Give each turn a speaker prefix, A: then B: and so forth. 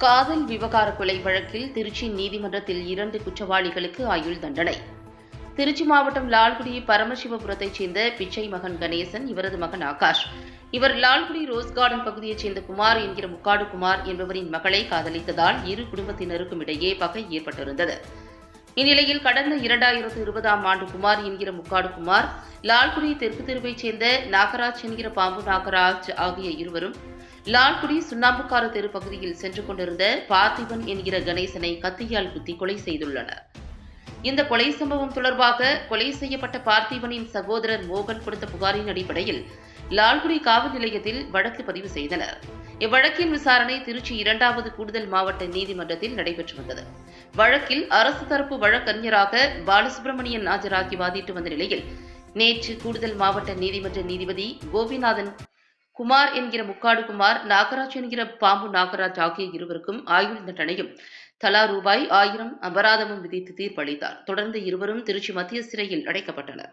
A: காதல் விவகார கொலை வழக்கில் திருச்சி நீதிமன்றத்தில் 2 குற்றவாளிகளுக்கு ஆயுள் தண்டனை. திருச்சி மாவட்டம் லால்குடி பரமசிவபுரத்தைச் சேர்ந்த பிச்சை மகன் கணேசன், இவரது மகன் ஆகாஷ். இவர் லால்குடி ரோஸ் கார்டன் பகுதியைச் சேர்ந்த குமார் என்கிற முக்காடு குமார் என்பவரின் மகளை காதலித்ததால் இரு குடும்பத்தினருக்கும் இடையே பகை ஏற்பட்டிருந்தது. இந்நிலையில் கடந்த 2020ஆம் ஆண்டு குமார் என்கிற முக்காடு குமார், லால்குடி தெற்கு தெருவைச் சேர்ந்த நாகராஜ் என்கிற பாம்பு நாகராஜ் ஆகிய இருவரும் லால்குடி சுண்ணாம்புக்கார தெரு பகுதியில் சென்று கொண்டிருந்த பார்த்திபன் என்கிற கணேசனை கத்தியால் குத்தி கொலை செய்துள்ளனர். இந்த கொலை சம்பவம் தொடர்பாக கொலை செய்யப்பட்ட பார்த்திபனின் சகோதரர் மோகன் கொடுத்த புகாரின் அடிப்படையில் லால்குடி காவல் நிலையத்தில் வழக்கு பதிவு செய்தனர். இவ்வழக்கின் விசாரணை திருச்சி 2வது கூடுதல் மாவட்ட நீதிமன்றத்தில் நடைபெற்று வந்தது. வழக்கில் அரசு தரப்பு வழக்கறிஞராக பாலசுப்ரமணியன் ஆஜராகி வாதிட்டு வந்த நிலையில் நேற்று கூடுதல் மாவட்ட நீதிமன்ற நீதிபதி கோபிநாதன் குமார் என்கிற முக்காடு குமார், நாகராஜ் என்கிற பாம்பு நாகராஜ் ஆகிய இருவருக்கும் ஆயுள் தண்டனையும் தலா ரூபாய் 1000 அபராதமும் விதித்து தீர்ப்பளித்தார். தொடர்ந்து இருவரும் திருச்சி மத்திய சிறையில் அடைக்கப்பட்டனர்.